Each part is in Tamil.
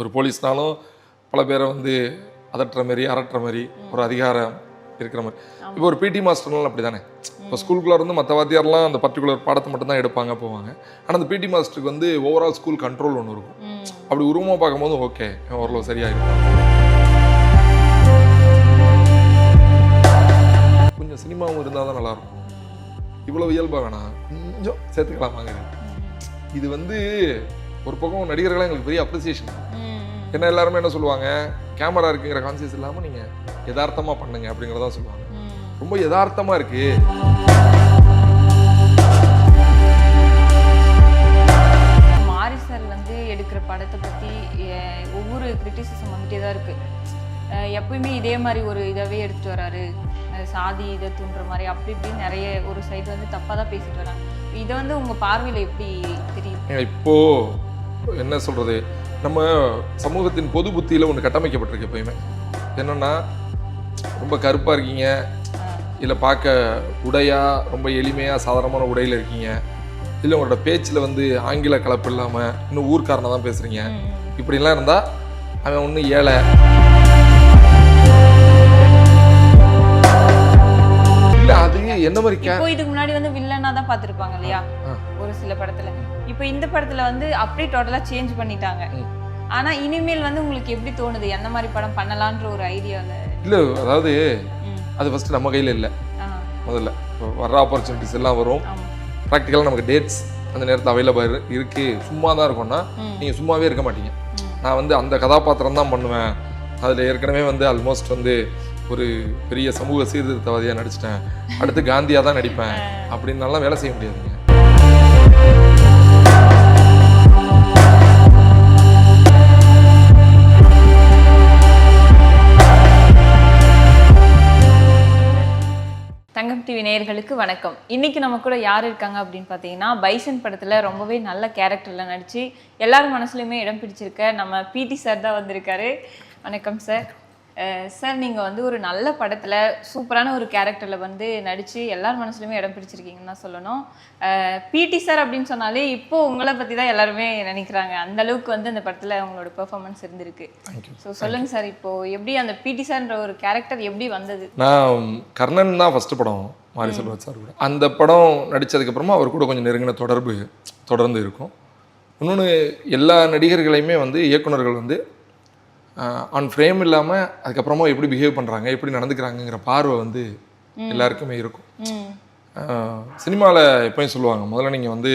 ஒரு போலீஸ்னாலும் பல பேரை வந்து அதட்டுற மாதிரி அரட்டுற மாதிரி ஒரு அதிகாரம் இருக்கிற மாதிரி. இப்போ ஒரு பிடி மாஸ்டர்னாலும் அப்படி தானே. இப்போ ஸ்கூலுக்குள்ள இருந்து மற்ற வாத்தியார்லாம் அந்த பர்டிகுலர் பாடத்தை மட்டும் தான் எடுப்பாங்க போவாங்க. ஆனால் அந்த பிடி மாஸ்டருக்கு வந்து ஓவரால் ஸ்கூல் கண்ட்ரோல் ஒன்று இருக்கும். அப்படி உருவமாக பார்க்கும்போது ஓகே ஓரளவு சரியாயிருக்கும். கொஞ்சம் சினிமாவும் இருந்தால் தான் நல்லாயிருக்கும். இவ்வளோ இயல்பாக வேணாம், கொஞ்சம் சேர்த்துக்கலாமாங்க. இது வந்து ஒரு பக்கம் நடிகர்களாக எங்களுக்கு பெரிய அப்ரிசியேஷன். என்ன எல்லாருமே என்ன சொல்லுவாங்க, கேமரா இருக்குங்கிற கான்சியஸ் இல்லாமல் நீங்கள் யதார்த்தமாக பண்ணுங்க அப்படிங்கிறதான் சொல்லுவாங்க. ரொம்ப யதார்த்தமாக இருக்கு. மாரி சார் வந்து எடுக்கிற படத்தை பற்றி ஒவ்வொரு கிரிட்டிசிசம் வந்துட்டே தான் இருக்கு. எப்பயுமே இதே மாதிரி ஒரு இதாகவே எடுத்துகிட்டு வராரு, சாதி இதை தூண்டுற மாதிரி அப்படி இப்படின்னு நிறைய ஒரு சைடு வந்து தப்பாக தான் பேசிட்டு வராங்க. இதை வந்து உங்கள் பார்வையில் எப்படி தெரியும்? இப்போது என்ன சொல்கிறது, நம்ம சமூகத்தின் பொது புத்தியில் ஒன்று கட்டமைக்கப்பட்டிருக்கு எப்பயுமே. என்னென்னா, ரொம்ப கருப்பாக இருக்கீங்க, இல்லை பார்க்க உடையாக ரொம்ப எளிமையாக சாதாரணமான உடையில் இருக்கீங்க, இல்லை உங்களோட பேச்சில் வந்து ஆங்கில கலப்பு இல்லாமல் இன்னும் ஊர்க்காரனை தான் பேசுகிறீங்க, இப்படிலாம் இருந்தால் அவன் ஒன்றும் ஏழை. இல்லை அது என்ன மாதிரி இப்போ இதுக்கு முன்னாடி வந்து வில்லனா தான் பார்த்துருப்பாங்க இல்லையா ஒரு சில படத்தில். இப்போ இந்த படத்தில் வந்து அப்படியே டோட்டலாக சேஞ்ச் பண்ணிட்டாங்க. ஆனால் இனிமேல் வந்து உங்களுக்கு எப்படி தோணுது, எந்த மாதிரி படம் பண்ணலான்ற ஒரு ஐடியாவில்? இல்லை, அதாவது அது ஃபஸ்ட்டு நம்ம கையில் இல்லை. முதல்ல இப்போ வர்ற ஆப்பர்ச்சுனிட்டிஸ் எல்லாம் வரும். ப்ராக்டிக்கலாக நமக்கு டேட்ஸ் அந்த நேரத்தில் அவைலபிள் இருக்குது. சும்மா தான் இருக்கோம்னா நீங்கள் சும்மாவே இருக்க மாட்டீங்க. நான் வந்து அந்த கதாபாத்திரம் தான் பண்ணுவேன், அதில் ஏற்கனவே வந்து ஆல்மோஸ்ட் வந்து ஒரு பெரிய சமூக சீர்திருத்தவாதியாக நடிச்சிட்டேன், அடுத்து காந்தியாக தான் நடிப்பேன் அப்படின்னாலாம் வேலை செய்ய முடியாதுங்க. தங்கம் டிவி நேயர்களுக்கு வணக்கம். இன்னைக்கு நம்ம கூட யார் இருக்காங்க அப்படின்னு பார்த்தீங்கன்னா, பைசன் படத்தில் ரொம்பவே நல்ல கேரக்டரில் நடித்து எல்லாரும் மனசுலையுமே இடம் பிடிச்சிருக்க நம்ம பிடி சார் தான் வந்திருக்காரு. வணக்கம் சார். சார், நீங்கள் வந்து ஒரு நல்ல படத்தில் சூப்பரான ஒரு கேரக்டரில் வந்து நடித்து எல்லார் மனசுலையுமே இடம் பிடிச்சிருக்கீங்கன்னு தான் சொல்லணும். பிடி சார் அப்படின்னு சொன்னாலே இப்போது உங்களை பற்றி தான் எல்லாருமே நினைக்கிறாங்க. அந்தளவுக்கு வந்து அந்த படத்தில் உங்களோட பெர்ஃபார்மன்ஸ் இருந்திருக்கு. ஸோ சொல்லுங்கள் சார், இப்போது எப்படி அந்த பிடி சார்ன்ற ஒரு கேரக்டர் எப்படி வந்தது? நான் கர்ணன் தான் ஃபஸ்ட்டு படம் மாரி செல்வராஜ் சார் கூட. அந்த படம் நடித்ததுக்கப்புறமா அவர் கூட கொஞ்சம் நெருங்கின தொடர்பு தொடர்ந்து இருக்கும். இன்னொன்று, எல்லா நடிகர்களையுமே வந்து இயக்குநர்கள் வந்து ஆன் ஃப்ரேம் இல்லாமல் அதுக்கப்புறமா எப்படி பிஹேவ் பண்ணுறாங்க, எப்படி நடந்துக்கிறாங்கங்கிற பார்வை வந்து எல்லாருக்குமே இருக்கும். சினிமாவில் எப்பயும் சொல்லுவாங்க, முதல்ல நீங்கள் வந்து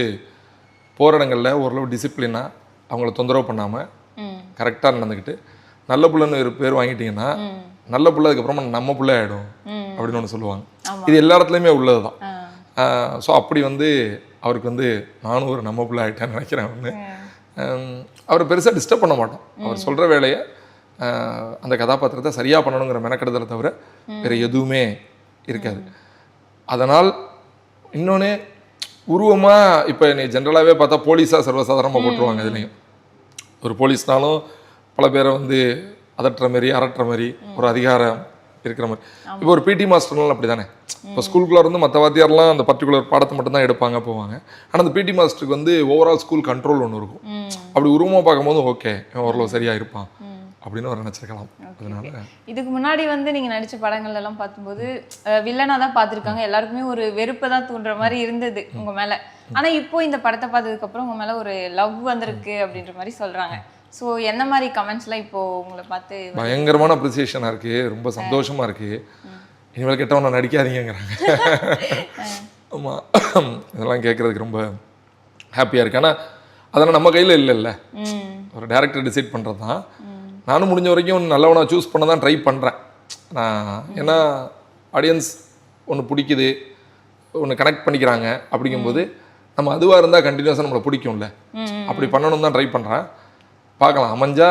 போகிற இடங்களில் ஓரளவு டிசிப்ளினாக அவங்கள தொந்தரவு பண்ணாமல் கரெக்டாக நடந்துக்கிட்டு நல்ல புள்ளன்னு ஒரு பேர் வாங்கிட்டீங்கன்னா நல்ல புள்ள அதுக்கப்புறமா நம்ம பிள்ளை ஆகிடும் அப்படின்னு ஒன்று சொல்லுவாங்க. இது எல்லா இடத்துலையுமே உள்ளது தான். ஸோ அப்படி வந்து அவருக்கு வந்து நானும் ஒரு நம்ம பிள்ளை ஆகிட்டேன்னு நினைக்கிறேன். ஒன்று, அவர் பெருசாக டிஸ்டர்ப் பண்ண மாட்டோம். அவர் சொல்கிற வேலையை அந்த கதாபாத்திரத்தை சரியாக பண்ணணுங்கிற மெனக்கெடுதலை தவிர வேறு எதுவுமே இருக்காது. அதனால் இன்னொன்று, உருவமாக இப்போ நீ ஜென்ரலாகவே பார்த்தா போலீஸாக சர்வசாதாரணமாக போட்டுருவாங்க. இதுலேயும் ஒரு போலீஸ்னாலும் பல பேரை வந்து அதட்டுற மாதிரி அரட்டுற மாதிரி ஒரு அதிகாரம் இருக்கிற மாதிரி. இப்போ ஒரு பிடி மாஸ்டர்னாலும் அப்படி தானே. இப்போ ஸ்கூலுக்குள்ள இருந்து மற்ற வாத்தியார்லாம் அந்த பர்டிகுலர் பாடத்தை மட்டும் தான் எடுப்பாங்க போவாங்க. ஆனால் அந்த பிடி மாஸ்டருக்கு வந்து ஓவரால் ஸ்கூல் கண்ட்ரோல் ஒன்று இருக்கும். அப்படி உருவமாக பார்க்கும்போது ஓகே ஓரளவு சரியாக இருப்பான் அப்படின்னு ஒரு நினச்சிருக்கலாம். அதனால இதுக்கு முன்னாடி வந்து நீங்கள் நடித்த படங்கள் எல்லாம் பார்க்கும்போது வில்லனாக தான் பார்த்துருக்காங்க. எல்லாருக்குமே ஒரு வெறுப்பை தான் தூண்டுற மாதிரி இருந்தது உங்கள் மேலே. ஆனால் இப்போ இந்த படத்தை பார்த்ததுக்கப்புறம் உங்கள் மேலே ஒரு லவ் வந்திருக்கு அப்படின்ற மாதிரி சொல்கிறாங்க. ஸோ என்ன மாதிரி கமெண்ட்ஸ்லாம் இப்போது உங்களை பார்த்து? பயங்கரமான அப்ரிசியேஷனாக இருக்குது, ரொம்ப சந்தோஷமாக இருக்குது. இனிமேல் கெட்டவனை நடிக்காதீங்கிறாங்க. ஆமாம், இதெல்லாம் கேட்குறதுக்கு ரொம்ப ஹாப்பியாக இருக்குது. ஆனால் அதெல்லாம் நம்ம கையில் இல்லைல்ல, ஒரு டேரக்டர் டிசைட் பண்ணுறது தான். நானும் முடிஞ்ச வரைக்கும் நல்லவனாக சூஸ் பண்ண தான் ட்ரை பண்ணுறேன். ஏன்னா ஆடியன்ஸ் ஒன்று பிடிக்குது, ஒன்று கனெக்ட் பண்ணிக்கிறாங்க. அப்படிங்கும்போது நம்ம அதுவாக இருந்தால் கண்டினியூஸாக நம்மளை பிடிக்கும்ல, அப்படி பண்ணணும் தான் ட்ரை பண்ணுறேன். பார்க்கலாம், அமைஞ்சா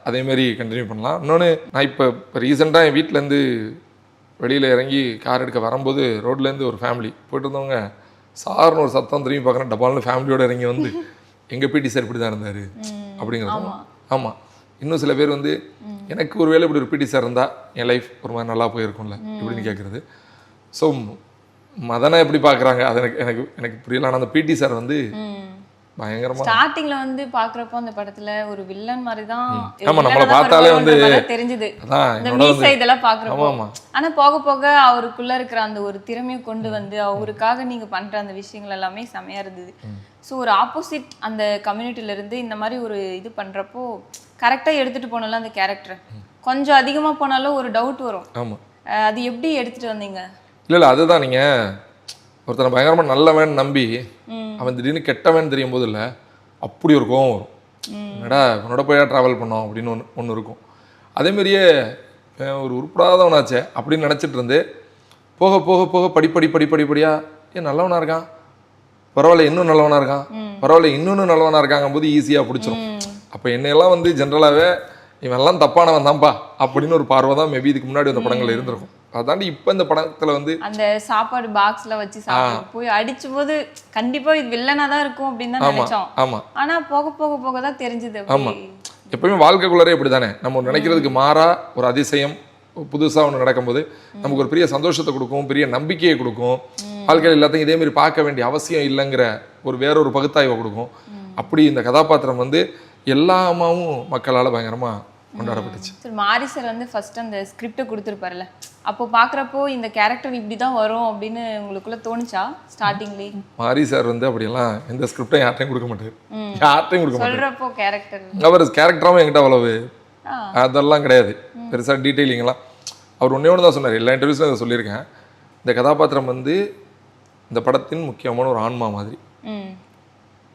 அதேமாரி கண்டினியூ பண்ணலாம். இன்னொன்று, நான் இப்போ ரீசெண்டாக என் வீட்டிலேருந்து வெளியில் இறங்கி கார் எடுக்க வரும்போது ரோட்லேருந்து ஒரு ஃபேமிலி போய்ட்டு இருந்தவங்க சார்னு ஒரு சத்தம் திரும்பி பார்க்குறேன், டபால்னு ஃபேமிலியோடு இறங்கி வந்து எங்கள் பிடி சார் இப்படி தான் இருந்தார் அப்படிங்கிறது. ஆமாம், இன்னும் சில பேர் வந்து எனக்கு ஒரு வேளை இப்படி ஒரு பிடி சார் இருந்தால் என் லைஃப் ஒரு மாதிரி நல்லா போயிருக்கும்ல இப்படின்னு கேட்குறது. ஸோ மதனை எப்படி பார்க்குறாங்க அது எனக்கு எனக்கு எனக்கு புரியல. ஆனால் அந்த பிடி சார் வந்து பயங்கரமா ஸ்டார்டிங்ல வந்து பாக்குறப்போ அந்த படத்துல ஒரு வில்லன் மாதிரி தான் ஆமா, நம்மள பார்த்தாலே வந்து தெரிஞ்சது. அதான் இந்த என்னோட மீசை இதெல்லாம் பாக்குறப்போ. ஆமா. ஆனா போக போக அவருக்குள்ள இருக்கிற அந்த ஒரு திறமையை கொண்டு வந்து அவருக்காக நீங்க பண்ற அந்த விஷயங்கள் எல்லாமே செமையா இருந்தது. ஸோ ஒரு ஆப்போசிட் அந்த கம்யூனிட்டில இருந்து இந்த மாதிரி ஒரு இது பண்றப்போ கரெக்டா எடுத்துட்டு போனல அந்த கேரக்டர். கொஞ்சம் அதிகமா போனாலும் ஒரு டவுட் வரும். ஆமா. அது எப்படி எடுத்துட்டு வந்தீங்க? இல்ல அதுதான், நீங்க ஒருத்தனை பயங்கரமா நல்லவன் நம்பி அவன் திடீர்னு கெட்டவன் தெரியும் போது இல்லை அப்படி ஒரு கோவம் வரும். என்னடா உன்னோட போயா ட்ராவல் பண்ணோம் அப்படின்னு ஒன்று இருக்கும். அதேமாரியே ஒரு உருப்படாதவனாச்சே அப்படின்னு நினச்சிட்டு இருந்து போக போக போக படிப்படியா ஏன் நல்லவனா இருக்கான், பரவாயில்ல இன்னும் நல்லவனா இருக்கான், பரவாயில்ல இன்னொன்று நல்லவனா இருக்காங்க போது ஈஸியாக பிடிச்சிரும். அப்போ என்னையெல்லாம் வந்து ஜென்ரலாகவே இவெல்லாம் தப்பானவன் தான்ப்பா அப்படின்னு ஒரு பார்வை தான் மேபி இதுக்கு முன்னாடி அந்த படங்கள் இருந்திருக்கும். அதாண்டி இப்போ இந்த படத்துல வந்து அந்த சாப்பாடு பாக்ஸ்ல வச்சு சாப்பிட போய் அடிச்ச போது கண்டிப்பா இது வில்லனா தான் இருக்கும் அப்படின்னு தான் நினைச்சோம். ஆமா. ஆனா போக போக போக தான் தெரிஞ்சது. ஆமா, எப்பவுமே வாழ்க்கைக்குள்ளரே இப்படி தானே, நம்ம நினைக்கிறதுக்கு மாறா ஒரு அதிசயம் புதுசா ஒன்று நடக்கும்போது நமக்கு ஒரு பெரிய சந்தோஷத்தை கொடுக்கும், பெரிய நம்பிக்கையை கொடுக்கும். வாழ்க்கையில் எல்லாத்தையும் இதே மாதிரி பார்க்க வேண்டிய அவசியம் இல்லைங்கிற ஒரு வேறொரு பகுத்தாய்வை கொடுக்கும். அப்படி இந்த கதாபாத்திரம் வந்து எல்லா அம்மாவும் மக்களால் பயங்கரமா கொண்டாடப்பட்டுச்சு. சரி, மாரி சார் வந்து ஃபர்ஸ்ட் அந்த ஸ்கிரிப்டை கொடுத்துருப்பாருல்ல, அப்போ பார்க்குறப்போ இந்த கேரக்டர் இப்படி தான் வரும் அப்படின்னு உங்களுக்குள்ள தோணுச்சா ஸ்டார்டிங்லேயே? மாரி சார் வந்து அப்படியெல்லாம் எந்த ஸ்கிரிப்டையும் யார்ட்டையும் கொடுக்க மாட்டார், யார்ட்டையும் கொடுக்க மாட்டார். சொல்கிறப்போ கேரக்டர் அவர் கேரக்டராகவும் என்கிட்ட அவ்வளவு அதெல்லாம் கிடையாது, பெருசாக டீட்டெயிலிங்கெல்லாம். அவர் ஒன்றே ஒன்று தான் சொன்னார், எல்லா இன்டர்வியூஸ்லையும் அதை சொல்லியிருக்கேன். இந்த கதாபாத்திரம் வந்து இந்த படத்தின் முக்கியமான ஒரு ஆன்மா மாதிரி,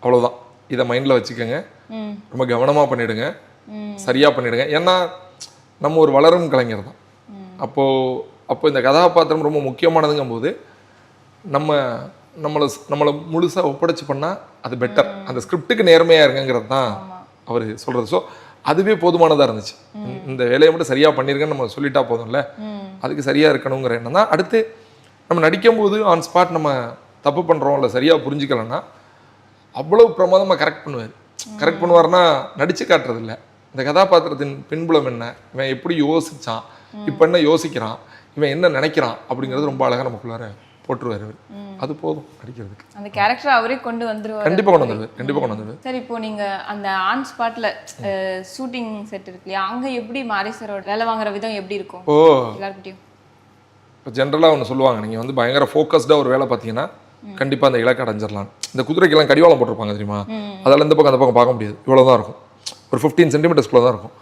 அவ்வளோதான். இதை மைண்டில் வச்சுக்கோங்க, ரொம்ப கவனமாக பண்ணிவிடுங்க, சரியாக பண்ணிவிடுங்க. ஏன்னா நம்ம ஒரு வளரும் கலைஞர் தான். அப்போ இந்த கதாபாத்திரம் ரொம்ப முக்கியமானதுங்கும் போது நம்மளை முழுசாக ஒப்படைச்சு பண்ணால் அது பெட்டர். அந்த ஸ்கிரிப்டுக்கு நேர்மையாக இருங்கிறது தான் அவர் சொல்கிறது. ஸோ அதுவே போதுமானதாக இருந்துச்சு. இந்த வேலையை மட்டும் சரியாக பண்ணியிருக்கேன்னு நம்ம சொல்லிட்டா போதும்ல, அதுக்கு சரியாக இருக்கணுங்கிற எண்ணம் தான். அடுத்து நம்ம நடிக்கும்போது ஆன் ஸ்பாட் நம்ம தப்பு பண்ணுறோம் இல்லை சரியாக புரிஞ்சுக்கலன்னா அவ்வளோ பிரமாதமாக கரெக்ட் பண்ணுவார். கரெக்ட் பண்ணுவார்னா நடிச்சு காட்டுறதில்ல, இந்த கதாபாத்திரத்தின் பின்புலம் என்ன, இவன் எப்படி யோசிச்சான், இப்போ என்ன யோசிக்கிறான், இவன் என்ன நினைக்கிறான் அப்படிங்கிறது ரொம்ப அழகாக நமக்குள்ளார போட்டுருவார். அது போதும் நடிக்கிறதுக்கு. அந்த கேரக்டர் அவரே கொண்டு வந்துருவார். கண்டிப்பாக கொண்டு வந்துடுவார், கண்டிப்பாக கொண்டு வந்துடுவார். சரி, இப்போ நீங்கள் அந்த ஆன் ஸ்பாட்டில் ஷூட்டிங் செட் இருக்கு இல்லையா, அங்கே எப்படி மாரி சாரோட வேலை வாங்குற விதம் எப்படி இருக்கும்? எல்லாருக்கிட்டையும் இப்போ ஜென்ரலாக ஒன்று சொல்லுவாங்க, நீங்கள் வந்து பயங்கர ஃபோக்கஸ்டாக ஒரு வேலை பார்த்தீங்கன்னா கண்டிப்பாக அந்த இலக்கை அடைஞ்சிடலாம். இந்த குதிரைக்கெல்லாம் கடிவாளம் போட்டிருப்பாங்க தெரியுமா, அதெல்லாம் இந்த பக்கம் அந்த பக்கம் பார்க்க முடியாது, இவ்வளோ தான் இருக்கும், ஒரு 15 சென்டிமீட்டர்ஸ்குள்ளே தான் இருக்கும்.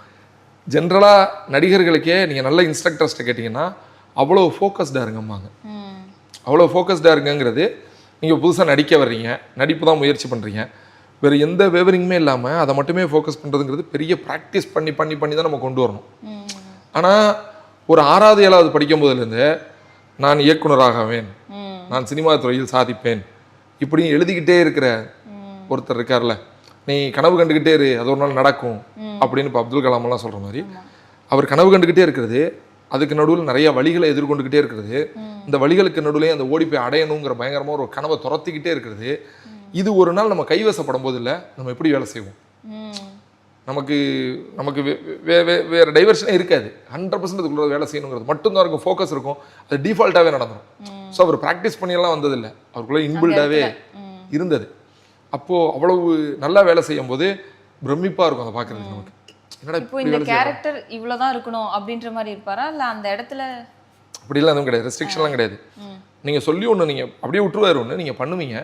ஜென்ரலாக நடிகர்களுக்கே நீங்கள் நல்ல இன்ஸ்ட்ரக்டர்ஸ்ட்டை கேட்டிங்கன்னா அவ்வளோ ஃபோக்கஸ்டாக இருங்கம்பாங்க. அவ்வளோ ஃபோக்கஸ்டாக இருங்கிறது நீங்கள் புதுசாக நடிக்க வர்றீங்க, நடிப்பு தான் முயற்சி பண்ணுறீங்க, வேறு எந்த வேவரிங்குமே இல்லாமல் அதை மட்டுமே ஃபோக்கஸ் பண்ணுறதுங்கிறது பெரிய ப்ராக்டிஸ் பண்ணி பண்ணி பண்ணி தான் நம்ம கொண்டு வரணும். ஆனால் ஒரு 6வது 7வது படிக்கும் போதுலேருந்து நான் இயக்குனராகவேன், நான் சினிமா துறையில் சாதிப்பேன் இப்படி எழுதிக்கிட்டே இருக்கிற ஒருத்தர் இருக்கார்ல, நீ கனவு கண்டுக்கிட்டே இரு அது ஒரு நாள் நடக்கும் அப்படின்னு இப்போ அப்துல் கலாமெல்லாம் சொல்கிற மாதிரி அவர் கனவு கண்டுக்கிட்டே இருக்கிறது, அதுக்கு நடுவில் நிறைய வழிகளை எதிர்கொண்டுக்கிட்டே இருக்கிறது, இந்த வழிகளுக்கு நடுவில் அந்த ஓடி போய் அடையணுங்கிற பயங்கரமாக ஒரு கனவை துரத்திக்கிட்டே இருக்கிறது. இது ஒரு நாள் நம்ம கைவசப்படும் போது இல்லை நம்ம எப்படி வேலை செய்வோம், நமக்கு நமக்கு வேறு டைவர்ஷனே இருக்காது. 100% அதுக்குள்ள வேலை செய்யணுங்கிறது மட்டும்தான் இருக்கும், ஃபோக்கஸ் இருக்கும், அது டிஃபால்ட்டாகவே நடந்துடும். ஸோ அவர் ப்ராக்டிஸ் பண்ணியெல்லாம் வந்ததில்லை, அவருக்குள்ளே இன்பில்டாகவே இருந்தது. அப்போது அவ்வளவு நல்லா வேலை செய்யும் போது பிரமிப்பாக இருக்கும் அதை பார்க்குறதுக்கு நமக்கு. இப்போ இந்த கேரக்டர் இவ்வளவுதான் இருக்கணும் அப்படின்ற மாதிரி இருப்பாரா, இல்ல அந்த இடத்துல அப்படிலாம் எதுவும் கிடையாது, ரெஸ்ட்ரிக்ஷன்லாம் கிடையாது. நீங்கள் சொல்லி ஒன்று நீங்கள் அப்படியே விட்டுருவார், ஒன்று நீங்கள் பண்ணுவீங்க,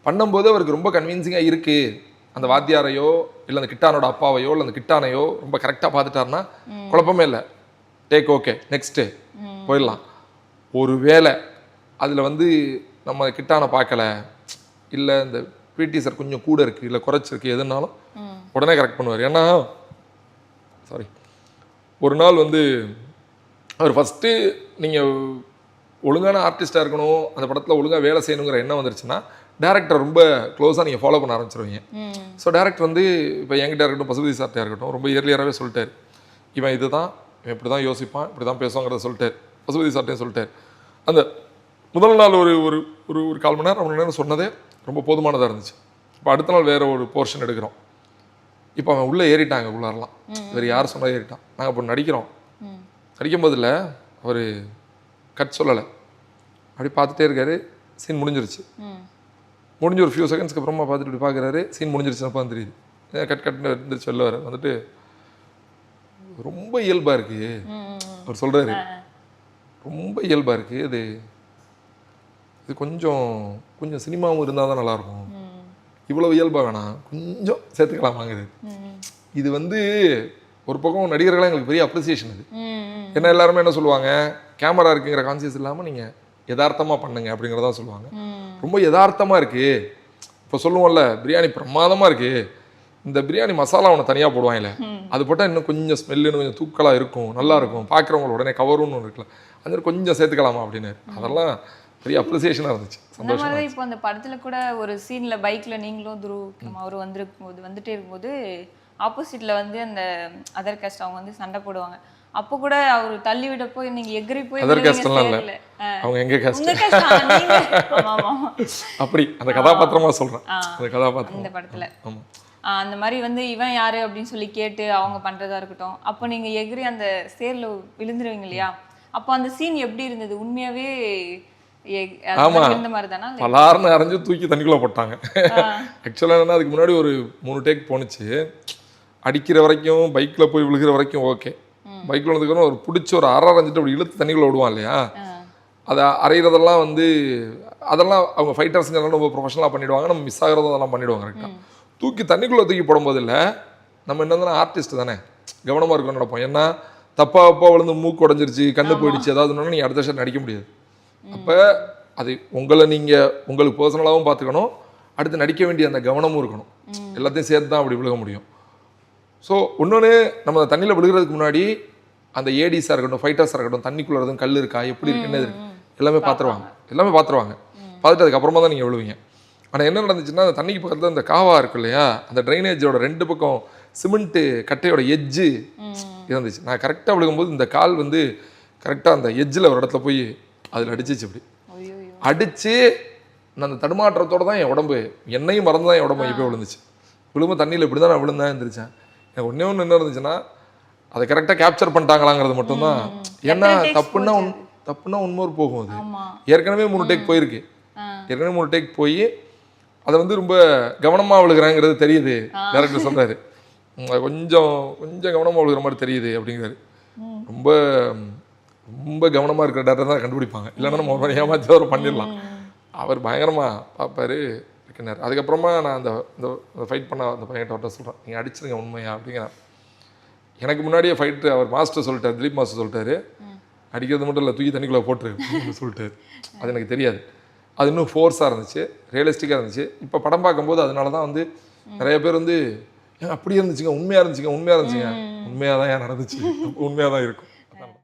பண்ணும்போது அவருக்கு ரொம்ப கன்வின்சிங்காக இருக்குது, அந்த வாத்தியாரையோ இல்லை அந்த கிட்டானோட அப்பாவையோ இல்லை அந்த கிட்டானையோ ரொம்ப கரெக்டாக பார்த்துட்டாருன்னா குழப்பமே இல்லை, டேக் ஓகே நெக்ஸ்ட்டு போயிடலாம். ஒரு வேளை அதில் வந்து நம்ம கிட்டானை பார்க்கல, இல்லை இந்த பிடி சார் கொஞ்சம் கூட இருக்குது இல்லை குறைச்சிருக்கு எதுனாலும் உடனே கரெக்ட் பண்ணுவார். ஏன்னா சாரி, ஒரு நாள் வந்து அவர் ஃபஸ்ட்டு நீங்கள் ஒழுங்கான ஆர்டிஸ்டாக இருக்கணும், அந்த படத்தில் ஒழுங்காக வேலை செய்யணுங்கிற எண்ணம் வந்துருச்சுன்னா டேரக்டர் ரொம்ப க்ளோஸாக நீங்கள் ஃபாலோ பண்ண ஆரம்பிச்சிருவீங்க. ஸோ டேரக்டர் வந்து இப்போ என்கிட்ட இருக்கட்டும் பசுபதி சார்ட்டாக இருக்கட்டும் ரொம்ப இயர்லியராகவே சொல்லிட்டார், இவன் இது தான், இவன் இப்படி தான் யோசிப்பான், இப்படி தான் பேசுவாங்கிறத சொல்லிட்டார். பசுபதி சார்ட்டையும் சொல்லிட்டார். அந்த முதல் நாள் ஒரு ஒரு ஒரு ஒரு 1/4 மணி நேரம் 1 மணி நேரம் சொன்னதே ரொம்ப போதுமானதாக இருந்துச்சு. இப்போ அடுத்த நாள் வேறு ஒரு போர்ஷன் எடுக்கிறோம், இப்போ அவன் உள்ளே ஏறிட்டாங்க, உள்ளாரலாம் வேறு யார் சொன்னால் ஏறிட்டான். நாங்கள் இப்போ நடிக்கும் போதில் அவர் கட் சொல்லலை, அப்படி பார்த்துட்டே இருக்காரு, சீன் முடிஞ்சிருச்சு. முடிஞ்ச ஒரு ஃபியூ செகண்ட்ஸ்க்கு அப்புறமா பார்த்துட்டு இப்படி பார்க்குறாரு. சீன் முடிஞ்சிருச்சுனப்பா தெரியுது. கட்னு எழுந்திரிச்சு வெளில வர வந்துட்டு ரொம்ப இயல்பாக இருக்குது அவர் சொல்கிறாரு. ரொம்ப இயல்பாக இருக்குது இது. இது கொஞ்சம் கொஞ்சம் சினிமாவும் இருந்தால் தான் நல்லாயிருக்கும். இவ்வளோ இயல்பாக வேணாம், கொஞ்சம் சேர்த்துக்கலாமாங்குது. இது வந்து ஒரு பக்கம் நடிகர்களாக எங்களுக்கு பெரிய அப்ரிசியேஷன் இது. ஏன்னா எல்லாருமே என்ன சொல்லுவாங்க, கேமரா இருக்குங்கிற கான்சியஸ் இல்லாமல் நீங்கள் யதார்த்தமாக பண்ணுங்க அப்படிங்கிறதா சொல்லுவாங்க. ரொம்ப யதார்த்தமாக இருக்குது. இப்போ சொல்லுவோம்ல, பிரியாணி பிரமாதமாக இருக்குது, இந்த பிரியாணி மசாலா ஒன்று தனியாக போடுவாங்கல்ல, அது போட்டால் இன்னும் கொஞ்சம் ஸ்மெல்லுன்னு கொஞ்சம் தூக்கலாக இருக்கும், நல்லா இருக்கும், பார்க்குறவங்கள உடனே கவரும்னு ஒன்று இருக்குல்ல, அது கொஞ்சம் சேர்த்துக்கலாமா அப்படின்னு. அதெல்லாம் பெரிய அப்ரிசியேஷனாக இருந்துச்சு, சந்தோஷம். இப்போ அந்த படத்தில் கூட ஒரு சீனில் பைக்கில் நீங்களும் அவர் வந்துட்டே இருக்கும்போது ஆப்போசிட்டில் வந்து அந்த அதர் காஸ்ட் அவங்க வந்து சண்டை போடுவாங்க. அப்போ கூட அவர் தள்ளி விட போய் நீங்க எகிரி போய் அதர் காஸ்ட்லாம் இல்ல, அவங்க எங்க காஸ்ட் அப்படி அந்த கதாபாத்திரமா சொல்றேன். அந்த கதாபாத்திரம் இந்த படத்துல அந்த மாதிரி வந்து இவன் யாரு அப்படின்னு சொல்லி கேட்டு அவங்க பண்றதா இருக்கட்டும். அப்போ நீங்க எகிரி அந்த சேர்ல விழுந்துருவீங்க இல்லையா, அப்போ அந்த சீன் எப்படி இருந்தது? உண்மையாவே இந்த மாதிரி தானா? பலார்னு அரைஞ்சு தூக்கி தண்ணிக்குள்ள போட்டாங்க. ஆக்சுவலா என்னன்னா, அதுக்கு முன்னாடி ஒரு 3 டேக் போனுச்சு. அடிக்கிற வரைக்கும், பைக்ல போய் விழுகிற வரைக்கும் ஓகே. பைக்கில் வந்ததுக்கு ஒரு பிடிச்சி ஒரு அரைஞ்சிட்டு அப்படி இழுத்து தண்ணிக்குள்ள விடுவான் இல்லையா, அதை அரைகிறதெல்லாம் வந்து அதெல்லாம் அவங்க ஃபைட்டர்ஸுங்கெல்லாம் ரொம்ப ப்ரொஃபஷனலாக பண்ணிவிடுவாங்க. நம்ம மிஸ் ஆகிறதும் அதெல்லாம் பண்ணிவிடுவாங்க கரெக்டாக. தூக்கி தண்ணிக்குள்ளே தூக்கி போடும்போது இல்லை, நம்ம என்னதுன்னா ஆர்டிஸ்ட் தானே, கவனமாக இருக்கும்னு நினைப்போம். ஏன்னா தப்பாக விழுந்து மூக்கு உடஞ்சிருச்சு, கண்ணு போயிடுச்சு, ஏதாவதுன்னா நீங்கள் அடுத்த ஷாட் நடிக்க முடியாது. அப்போ அது உங்களை நீங்கள் உங்களுக்கு பர்சனலாகவும் பார்த்துக்கணும், அடுத்து நடிக்க வேண்டிய அந்த கவனமும் இருக்கணும். எல்லாத்தையும் சேர்த்து தான் அப்படி விழுக முடியும். ஸோ இன்னொன்று, நம்ம தண்ணியில் விழுகிறதுக்கு முன்னாடி அந்த ஏடிஸாக இருக்கட்டும், ஃபைட்டர்ஸாக இருக்கட்டும், தண்ணிக்குள்ளே எதுவும் கல் இருக்கா, எப்படி இருக்குன்னு எல்லாமே பார்த்துருவாங்க. பார்த்துட்டு அதுக்கப்புறமா தான் நீங்கள் விழுவீங்க. ஆனால் என்ன நடந்துச்சுன்னா, அந்த தண்ணிக்கு பக்கத்தில் அந்த காவா இருக்கு இல்லையா, அந்த ட்ரைனேஜோட 2 பக்கம் சிமெண்ட்டு கட்டையோட எட்ஜு இருந்துச்சு. நான் கரெக்டாக விழுகும்போது இந்த கால் வந்து கரெக்டாக அந்த எட்ஜில் ஒரு இடத்துல போய் அதில் அடிச்சிச்சு. இப்படி அடித்து நான் அந்த தடுமாற்றத்தோடு தான் என் உடம்பு, என்னையும் மறந்து தான் என் உடம்பு போய் விழுந்துச்சு. விழும்போது தண்ணியில் இப்படி தான் நான் விழுந்தேன் எழுந்திரிச்சேன். எனக்கு ஒன்றே ஒன்று என்ன இருந்துச்சுன்னா, அதை கரெக்டாக கேப்சர் பண்ணிட்டாங்களாங்கிறது மட்டும்தான். ஏன்னா தப்புன்னா உண்மை போகும். அது ஏற்கனவே 3 டேக் போயிருக்கு. ஏற்கனவே 3 டேக் போய் அதை வந்து ரொம்ப கவனமாக விழுகிறாங்கிறது தெரியுது. டேரக்டர் சொல்கிறாரு, கொஞ்சம் கவனமாக விழுகிற மாதிரி தெரியுது அப்படிங்கிறாரு. ரொம்ப ரொம்ப கவனமாக இருக்கிற டேரக்டர் தான் கண்டுபிடிப்பாங்க, இல்லைன்னா நம்ம ஒரு ஏமாற்றி அவர் பண்ணிடலாம். அவர் பயங்கரமாக பார்ப்பார் இருக்கிறார். அதுக்கப்புறமா நான் அந்த ஃபைட் பண்ண அந்த பையன்கிட்ட சொல்கிறேன், நீங்கள் அடிச்சிருங்க உண்மையா அப்படிங்கிறேன். எனக்கு முன்னாடியே ஃபைட்டு அவர் மாஸ்டர் சொல்லிட்டார், திலீப் மாஸ்டர் சொல்லிட்டாரு, அடிக்கிறது மட்டும் இல்லை தூக்கி தண்ணிக்குள்ளே போட்டுரு சொல்லிட்டாரு. அது எனக்கு தெரியாது. அது இன்னும் ஃபோர்ஸாக இருந்துச்சு, ரியலிஸ்டிக்காக இருந்துச்சு. இப்போ படம் பார்க்கும்போது அதனால தான் வந்து நிறைய பேர் வந்து அப்படியே இருந்துச்சுங்க, உண்மையாக இருந்துச்சுங்க. உண்மையாக தான் ஏன் நடந்துச்சு, உண்மையாக தான் இருக்கும்.